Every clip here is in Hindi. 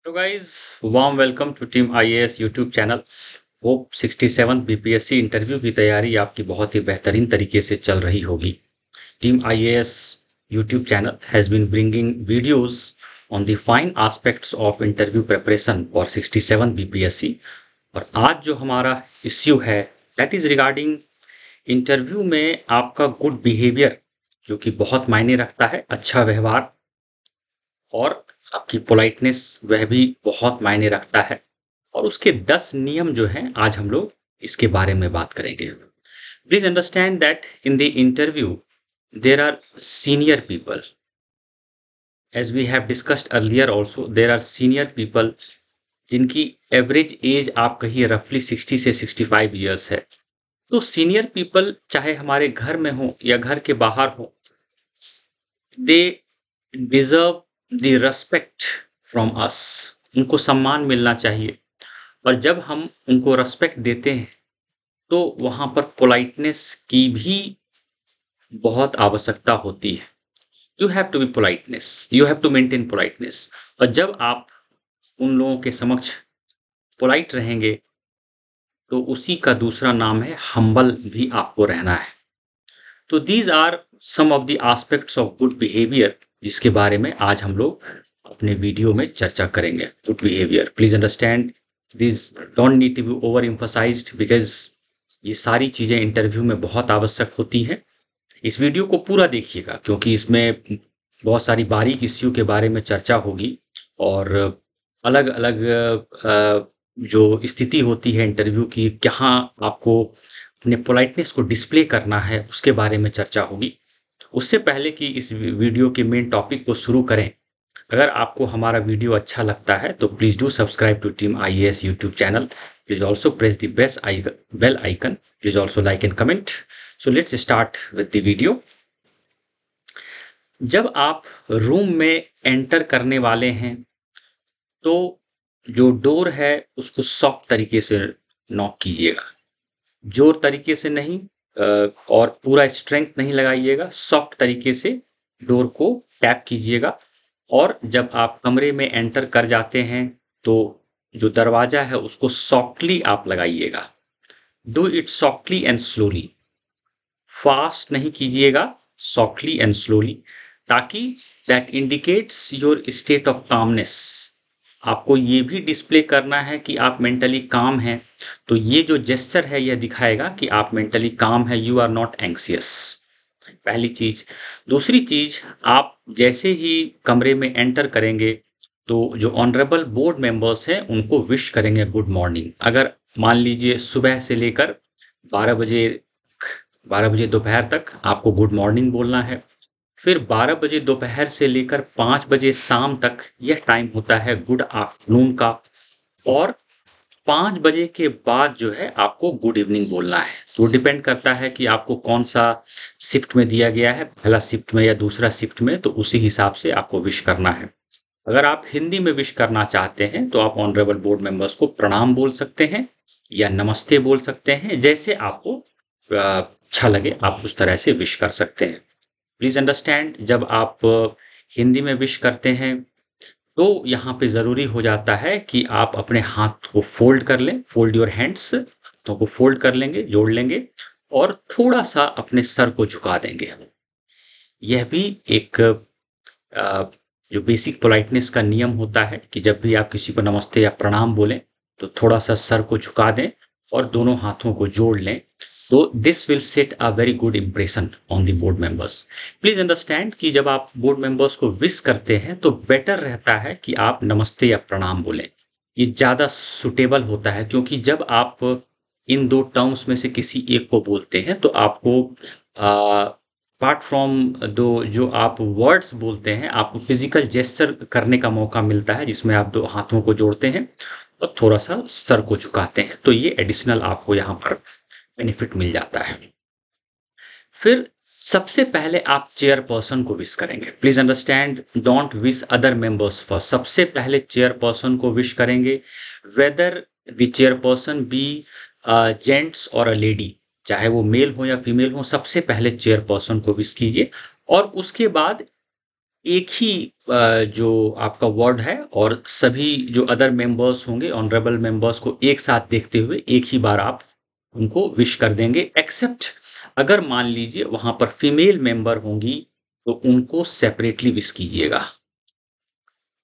तो guys warm welcome to team IAS YouTube channel. Hope 67 BPSC interview की तैयारी आपकी बहुत ही बेहतरीन तरीके से चल रही होगी। Team IAS YouTube channel has been bringing videos on the fine aspects of interview preparation for 67 BPSC. और आज जो हमारा इश्यू है दैट इज रिगार्डिंग इंटरव्यू में आपका गुड बिहेवियर, जो कि बहुत मायने रखता है। अच्छा व्यवहार और आपकी पोलाइटनेस वह भी बहुत मायने रखता है। और उसके 10 नियम जो हैं आज हम लोग इसके बारे में बात करेंगे। Please understand that in the interview there are senior people, as we have discussed earlier also. There are senior people जिनकी एवरेज एज आप कहिए रफली 60 से 65 ईयर्स है। तो सीनियर पीपल चाहे हमारे घर में हो या घर के बाहर हो, they deserve the respect from us. उनको सम्मान मिलना चाहिए। और जब हम उनको रेस्पेक्ट देते हैं तो वहाँ पर पोलाइटनेस की भी बहुत आवश्यकता होती है। You have to be politeness, you have to maintain politeness. और जब आप उन लोगों के समक्ष पोलाइट रहेंगे तो उसी का दूसरा नाम है हम्बल भी आपको रहना है। तो these are some of the aspects of good behaviour, जिसके बारे में आज हम लोग अपने वीडियो में चर्चा करेंगे। Good behaviour, please understand this don't need to be over emphasised because ये सारी चीज़ें इंटरव्यू में बहुत आवश्यक होती हैं। इस वीडियो को पूरा देखिएगा क्योंकि इसमें बहुत सारी बारीक इश्यू के बारे में चर्चा होगी और अलग अलग जो स्थिति होती है इंटरव्यू की, कहाँ आपको अपने पोलाइटनेस को डिस्प्ले करना है, उसके बारे में चर्चा होगी। उससे पहले कि इस वीडियो के मेन टॉपिक को शुरू करें, अगर आपको हमारा वीडियो अच्छा लगता है तो please do subscribe to team IAS YouTube channel. Please also press the bell icon. Please also like and comment. So let's start with the video. जब आप रूम में एंटर करने वाले हैं तो जो डोर है उसको सॉफ्ट तरीके से नॉक कीजिएगा। जोर तरीके से नहीं और पूरा स्ट्रेंथ नहीं लगाइएगा। सॉफ्ट तरीके से डोर को टैप कीजिएगा। और जब आप कमरे में एंटर कर जाते हैं तो जो दरवाजा है उसको सॉफ्टली आप लगाइएगा। Do it softly and slowly, fast नहीं कीजिएगा, सॉफ्टली एंड स्लोली, ताकि that indicates your state of calmness. आपको ये भी डिस्प्ले करना है कि आप मेंटली काम हैं। तो ये जो जेस्चर है यह दिखाएगा कि आप मेंटली काम है, यू आर नॉट एंग्सियस। पहली चीज। दूसरी चीज, आप जैसे ही कमरे में एंटर करेंगे तो जो ऑनरेबल बोर्ड मेंबर्स हैं उनको विश करेंगे गुड मॉर्निंग। अगर मान लीजिए सुबह से लेकर 12 बजे दोपहर तक आपको गुड मॉर्निंग बोलना है। फिर 12 बजे दोपहर से लेकर 5 बजे शाम तक यह टाइम होता है गुड आफ्टरनून का। और 5 बजे के बाद जो है आपको गुड इवनिंग बोलना है। तो डिपेंड करता है कि आपको कौन सा शिफ्ट में दिया गया है, पहला शिफ्ट में या दूसरा शिफ्ट में, तो उसी हिसाब से आपको विश करना है। अगर आप हिंदी में विश करना चाहते हैं तो आप ऑनरेबल बोर्ड मेंबर्स को प्रणाम बोल सकते हैं या नमस्ते बोल सकते हैं। जैसे आपको अच्छा लगे आप उस तरह से विश कर सकते हैं। प्लीज अंडरस्टैंड, जब आप हिंदी में विश करते हैं तो यहाँ पे ज़रूरी हो जाता है कि आप अपने हाथ को फोल्ड कर लें। फोल्ड योर हैंड्स, हाथों को फोल्ड कर लेंगे, जोड़ लेंगे और थोड़ा सा अपने सर को झुका देंगे। यह भी एक जो बेसिक पोलाइटनेस का नियम होता है कि जब भी आप किसी को नमस्ते या प्रणाम बोलें तो थोड़ा सा सर को झुका दें और दोनों हाथों को जोड़ लें। तो this will set a very good impression on the board members. Please understand कि जब आप बोर्ड मेंबर्स को विश करते हैं तो बेटर रहता है कि आप नमस्ते या प्रणाम बोलें। ये ज़्यादा सुटेबल होता है क्योंकि जब आप इन दो टर्म्स में से किसी एक को बोलते हैं तो आपको अपार्ट फ्रॉम दो जो आप वर्ड्स बोलते हैं, आपको फिजिकल जेस्चर करने का मौका मिलता है जिसमें आप दो हाथों को जोड़ते हैं और थोड़ा सा सर को झुकाते हैं। तो ये एडिशनल आपको यहाँ पर बेनिफिट मिल जाता है। फिर सबसे पहले आप चेयरपर्सन को विश करेंगे। Please understand, don't wish other members first. सबसे पहले चेयरपर्सन को विश करेंगे, whether the chairperson be gents और अ लेडी, चाहे वो मेल हो या फीमेल हो, सबसे पहले चेयरपर्सन को विश कीजिए। और उसके बाद एक ही जो आपका वर्ड है और सभी जो अदर मेंबर्स होंगे, ऑनरेबल मेंबर्स को एक साथ देखते हुए एक ही बार आप उनको विश कर देंगे, एक्सेप्ट अगर मान लीजिए वहां पर फीमेल मेंबर होंगी तो उनको सेपरेटली विश कीजिएगा।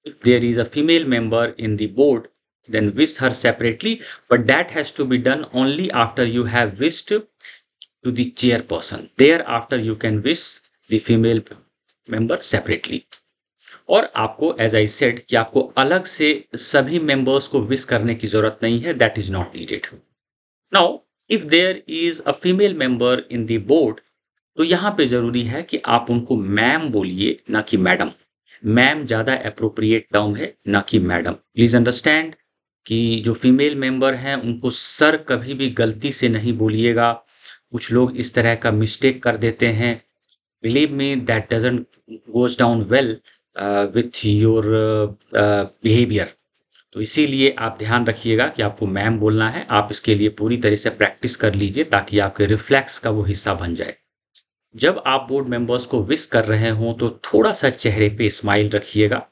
If there is a female member in the board, then wish her separately, but that has to be done only after you have wished to the chairperson. Thereafter, you can wish the female member separately. और आपको एज आई सेड कि आपको अलग से सभी मेंबर्स को विश करने की जरूरत नहीं है, that is not needed. Now if there is a female member in the board, तो यहाँ पे जरूरी है कि आप उनको मैम बोलिए, ना कि मैडम। मैम ज़्यादा अप्रोप्रिएट टर्म है, ना कि मैडम। प्लीज़ अंडरस्टैंड कि जो फीमेल मेंबर हैं उनको सर कभी भी गलती से नहीं बोलिएगा। कुछ लोग इस तरह का मिस्टेक कर देते हैं। Believe me that doesn't goes down well with your behaviour. तो इसीलिए आप ध्यान रखिएगा कि आपको मैम बोलना है। आप इसके लिए पूरी तरह से प्रैक्टिस कर लीजिए ताकि आपके रिफ्लेक्स का वो हिस्सा बन जाए। जब आप बोर्ड मेंबर्स को विश कर रहे हों तो थोड़ा सा चेहरे पे स्माइल रखिएगा,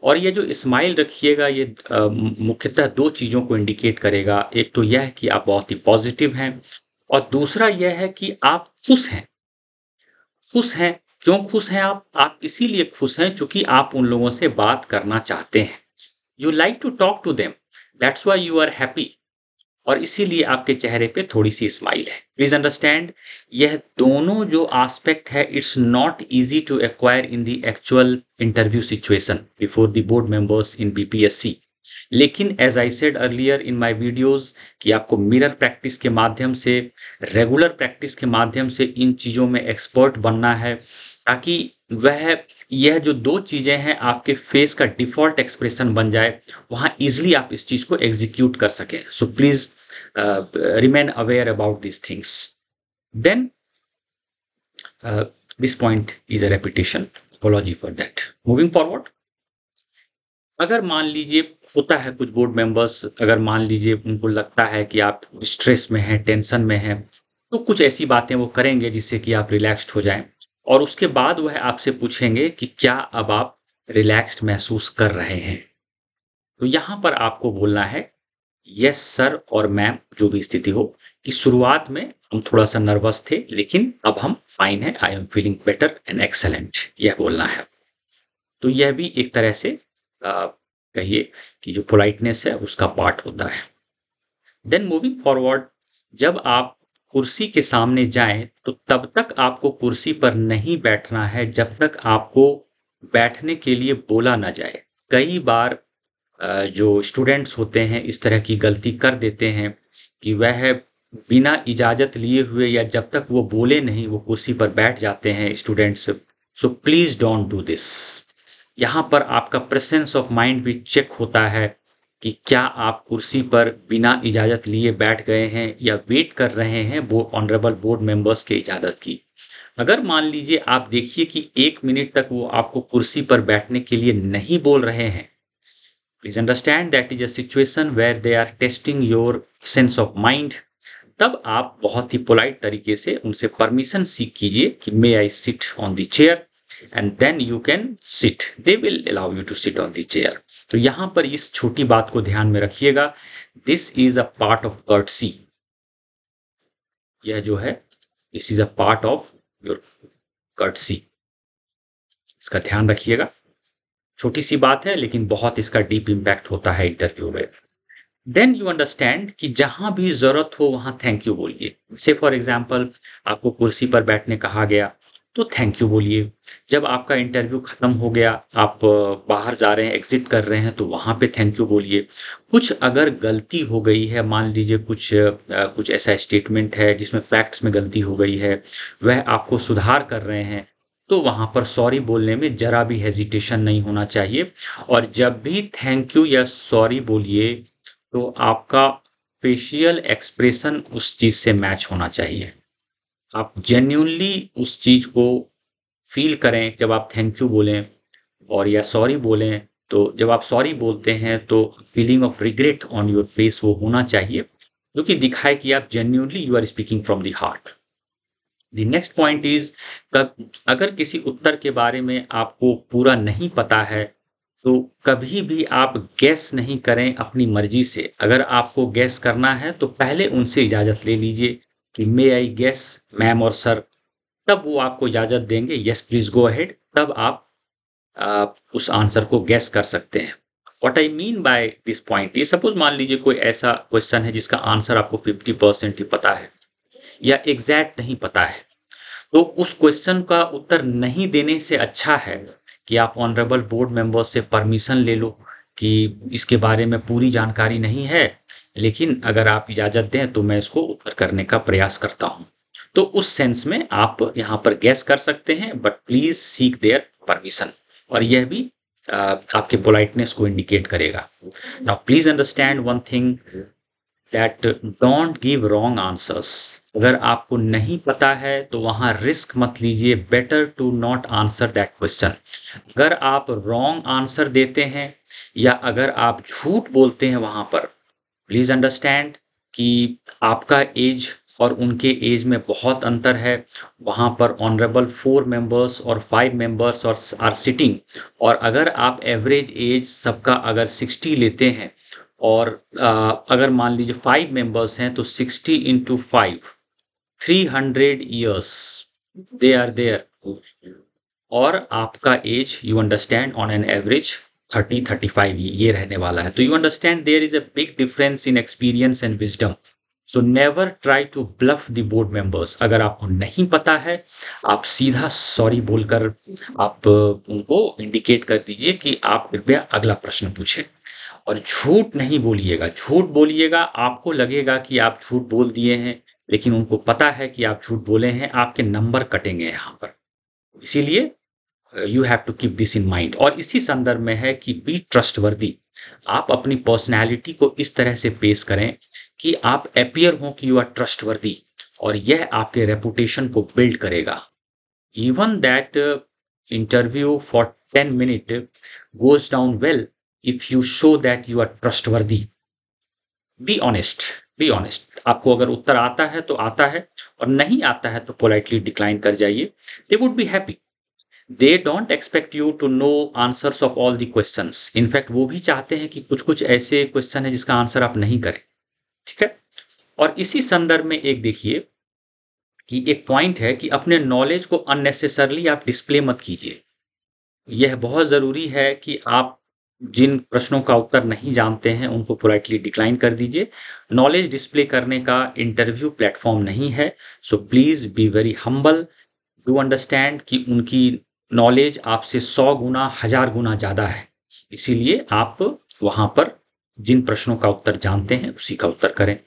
और ये जो स्माइल रखिएगा ये मुख्यतः दो चीज़ों को इंडिकेट करेगा। एक तो यह है कि आप बहुत ही पॉजिटिव हैं, और दूसरा यह है कि आप खुश हैं। खुश हैं, क्यों खुश हैं आप इसीलिए खुश हैं क्योंकि आप उन लोगों से बात करना चाहते हैं। You like to talk to them, that's why you are happy, और इसीलिए आपके चेहरे पे थोड़ी सी स्माइल है। प्लीज अंडरस्टैंड, यह दोनों जो एस्पेक्ट है it's not easy to acquire in the actual interview situation before the board members in BPSC. लेकिन as I said earlier in my videos कि आपको मिरर प्रैक्टिस के माध्यम से, रेगुलर प्रैक्टिस के माध्यम से इन चीज़ों में एक्सपर्ट बनना है, ताकि यह जो दो चीज़ें हैं आपके फेस का डिफ़ॉल्ट एक्सप्रेशन बन जाए, वहाँ ईजिली आप इस चीज़ को एग्जीक्यूट कर सकें। So please remain aware about these things. Then this point is a repetition. Apology for that. Moving forward, अगर मान लीजिए होता है कुछ बोर्ड मेंबर्स, अगर मान लीजिए उनको लगता है कि आप स्ट्रेस में हैं, टेंशन में हैं, तो कुछ ऐसी बातें वो करेंगे जिससे कि आप रिलैक्स्ड हो जाएं, और उसके बाद वह आपसे पूछेंगे कि क्या अब आप रिलैक्स्ड महसूस कर रहे हैं। तो यहाँ पर आपको बोलना है यस सर और मैम, जो भी स्थिति हो, कि शुरुआत में हम थोड़ा सा नर्वस थे लेकिन अब हम फाइन हैं, I am feeling better and excellent, यह बोलना है। तो यह भी एक तरह से कहिए कि जो पोलाइटनेस है उसका पार्ट होता है। देन मूविंग फॉरवर्ड, जब आप कुर्सी के सामने जाएं तो तब तक आपको कुर्सी पर नहीं बैठना है जब तक आपको बैठने के लिए बोला ना जाए। कई बार जो स्टूडेंट्स होते हैं इस तरह की गलती कर देते हैं कि वह बिना इजाज़त लिए हुए या जब तक वो बोले नहीं वो कुर्सी पर बैठ जाते हैं students. So please don't do this. यहाँ पर आपका प्रेजेंस ऑफ माइंड भी चेक होता है कि क्या आप कुर्सी पर बिना इजाज़त लिए बैठ गए हैं या वेट कर रहे हैं ऑनरेबल बोर्ड मेंबर्स के इजाज़त की। अगर मान लीजिए आप देखिए कि 1 मिनट तक वो आपको कुर्सी पर बैठने के लिए नहीं बोल रहे हैं, please understand that is a situation where they are testing your sense of mind। तब आप बहुत ही पोलाइट तरीके से उनसे परमिशन सीख कीजिए कि may I sit on the chair, and then you can sit, they will allow you to sit on the chair. तो यहाँ पर इस छोटी बात को ध्यान में रखिएगा, this is a part of courtesy. यह जो है this is a part of your courtesy, इसका ध्यान रखिएगा। छोटी सी बात है लेकिन बहुत इसका डीप इम्पैक्ट होता है इंटरव्यू में। देन यू अंडरस्टैंड कि जहां भी जरूरत हो वहां थैंक यू बोलिए। से फॉर एग्जांपल आपको कुर्सी पर बैठने कहा गया तो थैंक यू बोलिए। जब आपका इंटरव्यू खत्म हो गया, आप बाहर जा रहे हैं, एग्जिट कर रहे हैं, तो वहां पे थैंक यू बोलिए। कुछ अगर गलती हो गई है, मान लीजिए कुछ ऐसा स्टेटमेंट है जिसमें फैक्ट्स में गलती हो गई है, वह आपको सुधार कर रहे हैं, तो वहां पर सॉरी बोलने में जरा भी हेजिटेशन नहीं होना चाहिए। और जब भी थैंक यू या सॉरी बोलिए तो आपका फेशियल एक्सप्रेशन उस चीज से मैच होना चाहिए। आप जेन्युइनली उस चीज को फील करें जब आप थैंक यू बोलें और या सॉरी बोलें। तो जब आप सॉरी बोलते हैं तो feeling of regret on your face वो होना चाहिए, जो कि दिखाए कि आप genuinely you are speaking from the heart. The next point is, अगर किसी उत्तर के बारे में आपको पूरा नहीं पता है तो कभी भी आप गैस नहीं करें अपनी मर्जी से। अगर आपको गैस करना है तो पहले उनसे इजाज़त ले लीजिए कि मे आई गैस मैम और सर, तब वो आपको इजाज़त देंगे, यस प्लीज गो अहेड, तब आप उस आंसर को गैस कर सकते हैं। What I mean by this point is, suppose मान लीजिए कोई ऐसा क्वेश्चन है जिसका आंसर आपको 50% ही पता है या एग्जैक्ट नहीं पता है, तो उस क्वेश्चन का उत्तर नहीं देने से अच्छा है कि आप ऑनरेबल बोर्ड मेंबर्स से परमिशन ले लो कि इसके बारे में पूरी जानकारी नहीं है, लेकिन अगर आप इजाज़त दें तो मैं इसको उत्तर करने का प्रयास करता हूं। तो उस सेंस में आप यहाँ पर गैस कर सकते हैं, but please seek their permission, और यह भी आपके पोलाइटनेस को इंडिकेट करेगा। Now please understand one thing, that don't give wrong answers. अगर आपको नहीं पता है तो वहां रिस्क मत लीजिए, better to not answer that question. अगर आप रॉन्ग आंसर देते हैं या अगर आप झूठ बोलते हैं वहां पर, प्लीज अंडरस्टैंड कि आपका एज और उनके एज में बहुत अंतर है। वहां पर ऑनरेबल 4 मेंबर्स और 5 मेंबर्स और आर सिटिंग, और अगर आप एवरेज एज सबका अगर 60 लेते हैं और अगर मान लीजिए 5 मेंबर्स हैं तो 60 into 5, 300 years they are there, और आपका age you understand on an average 30-35 ये रहने वाला है। तो you understand there is a big difference in experience and wisdom. So never try to bluff the board members. अगर आपको नहीं पता है आप सीधा सॉरी बोलकर आप उनको इंडिकेट कर दीजिए कि आप कृपया अगला प्रश्न पूछें, और झूठ नहीं बोलिएगा। झूठ बोलिएगा आपको लगेगा कि आप झूठ बोल दिए हैं, लेकिन उनको पता है कि आप झूठ बोले हैं, आपके नंबर कटेंगे यहाँ पर। इसीलिए you have to keep this in mind. और इसी संदर्भ में है कि बी ट्रस्टवर्दी। आप अपनी पर्सनैलिटी को इस तरह से पेश करें कि आप अपीयर हो कि यू आर ट्रस्टवर्दी, और यह आपके रेपुटेशन को बिल्ड करेगा। Even that interview for 10 minute goes down well if you show that you are trustworthy. Be honest, be honest. आपको अगर उत्तर आता है तो आता है, और नहीं आता है तो पोलाइटली डिक्लाइन कर जाइए। They would be happy. They don't expect you to know answers of all the questions. In fact वो भी चाहते हैं कि कुछ कुछ ऐसे क्वेश्चन है जिसका आंसर आप नहीं करें, ठीक है। और इसी संदर्भ में एक देखिए कि एक पॉइंट है कि अपने नॉलेज को अननेसेसरली आप डिस्प्ले मत कीजिए। यह बहुत ज़रूरी है कि आप जिन प्रश्नों का उत्तर नहीं जानते हैं उनको पोलाइटली डिक्लाइन कर दीजिए। नॉलेज डिस्प्ले करने का इंटरव्यू प्लेटफॉर्म नहीं है। So please be very humble, do understand कि उनकी नॉलेज आपसे 100 गुना 1000 गुना ज़्यादा है। इसीलिए आप वहाँ पर जिन प्रश्नों का उत्तर जानते हैं उसी का उत्तर करें।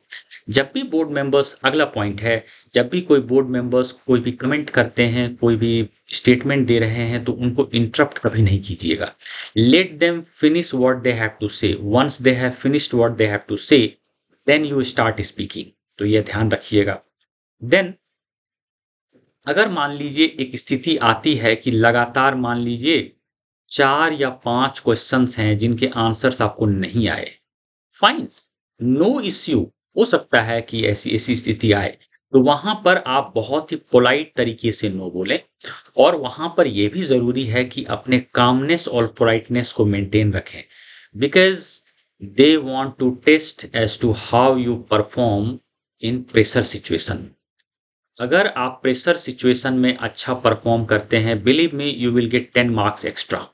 जब भी बोर्ड मेंबर्स, अगला पॉइंट है, जब भी कोई बोर्ड मेंबर्स कोई भी कमेंट करते हैं, कोई भी स्टेटमेंट दे रहे हैं, तो उनको इंटरप्ट कभी नहीं कीजिएगा। Let them finish what they have to say. Once they have finished what they have to say, then you start speaking. तो यह ध्यान रखिएगा। देन अगर मान लीजिए एक स्थिति आती है कि लगातार मान लीजिए 4 या 5 क्वेश्चंस हैं जिनके आंसर्स आपको नहीं आए, फाइन, नो इश्यू। हो सकता है कि ऐसी ऐसी स्थिति आए, तो वहां पर आप बहुत ही पोलाइट तरीके से नो बोलें। और वहां पर यह भी जरूरी है कि अपने कामनेस और पोलाइटनेस को मेंटेन रखें, because they want to test as to how you perform in pressure situation. अगर आप प्रेशर सिचुएशन में अच्छा परफॉर्म करते हैं, believe me you will get 10 marks extra.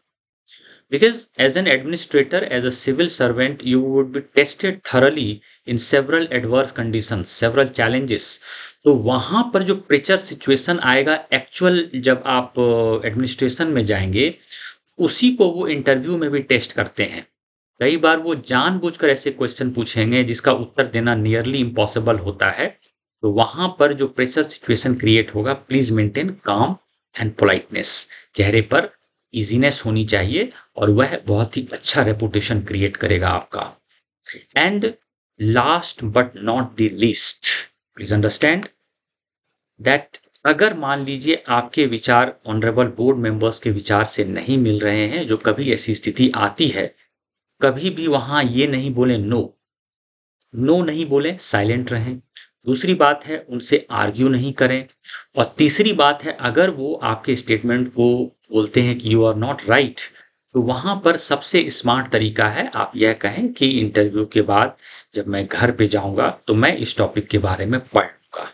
Because as an administrator, as a civil servant, you would be tested thoroughly in several adverse conditions, several challenges. तो वहाँ पर जो प्रेशर सिचुएशन आएगा एक्चुअल, जब आप एडमिनिस्ट्रेशन में जाएंगे, उसी को वो इंटरव्यू में भी टेस्ट करते हैं। कई बार वो जानबूझकर ऐसे क्वेश्चन पूछेंगे जिसका उत्तर देना नियरली इम्पॉसिबल होता है। तो वहाँ पर जो प्रेशर सिचुएशन क्रिएट होगा, प्लीज मेंटेन काम एंड पोलाइटनेस। चेहरे पर इजीनेस होनी चाहिए, और वह बहुत ही अच्छा रेपुटेशन क्रिएट करेगा आपका। And last but not the least, please understand that अगर मान लीजिए आपके विचार ऑनरेबल बोर्ड मेंबर्स के विचार से नहीं मिल रहे हैं, जो कभी ऐसी स्थिति आती है, कभी भी वहां ये नहीं बोले नो, नो नहीं बोले, साइलेंट रहें। दूसरी बात है उनसे आर्ग्यू नहीं करें। और तीसरी बात है अगर वो आपके स्टेटमेंट को बोलते हैं कि यू आर नॉट राइट, तो वहाँ पर सबसे स्मार्ट तरीका है आप यह कहें कि इंटरव्यू के बाद जब मैं घर पे जाऊँगा तो मैं इस टॉपिक के बारे में पढ़ लूँगा।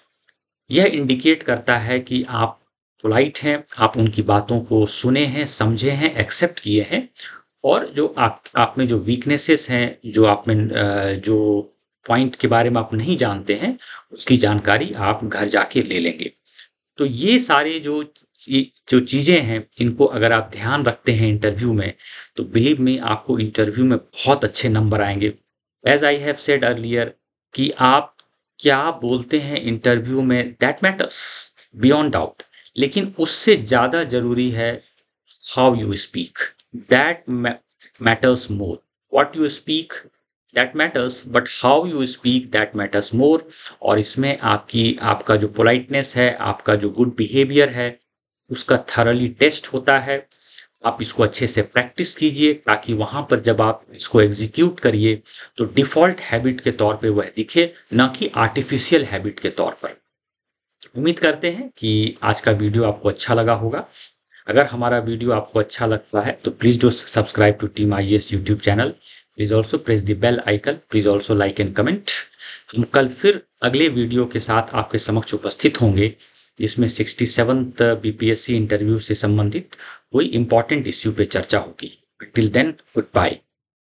यह इंडिकेट करता है कि आप पोलाइट हैं, आप उनकी बातों को सुने हैं, समझे हैं, एक्सेप्ट किए हैं और जो आप में जो वीकनेसेस हैं, जो आप में जो पॉइंट के बारे में आप नहीं जानते हैं, उसकी जानकारी आप घर जाके ले लेंगे। तो ये सारे जो चीज़ें हैं, इनको अगर आप ध्यान रखते हैं इंटरव्यू में, तो बिलीव मी आपको इंटरव्यू में बहुत अच्छे नंबर आएँगे। As I have said earlier कि आप क्या बोलते हैं इंटरव्यू में दैट मैटर्स बियॉन्ड डाउट, लेकिन उससे ज़्यादा ज़रूरी है how you speak, that matters more. What you speak that matters, but how you speak that matters more. और इसमें आपका जो पोलाइटनेस है, आपका जो गुड बिहेवियर है, उसका थरली टेस्ट होता है। आप इसको अच्छे से प्रैक्टिस कीजिए ताकि वहाँ पर जब आप इसको एग्जीक्यूट करिए तो डिफ़ॉल्ट हैबिट के तौर पे वह दिखे, ना कि आर्टिफ़िशियल हैबिट के तौर पर। उम्मीद करते हैं कि आज का वीडियो आपको अच्छा लगा होगा। अगर हमारा वीडियो आपको अच्छा लगता है तो please do subscribe to team IAS YouTube channel. Please also press the bell icon. Please also like and comment. हम कल फिर अगले वीडियो के साथ आपके समक्ष उपस्थित होंगे, इसमें 67th बीपीएससी इंटरव्यू से संबंधित कोई इंपॉर्टेंट इश्यू पे चर्चा होगी। Till then good bye.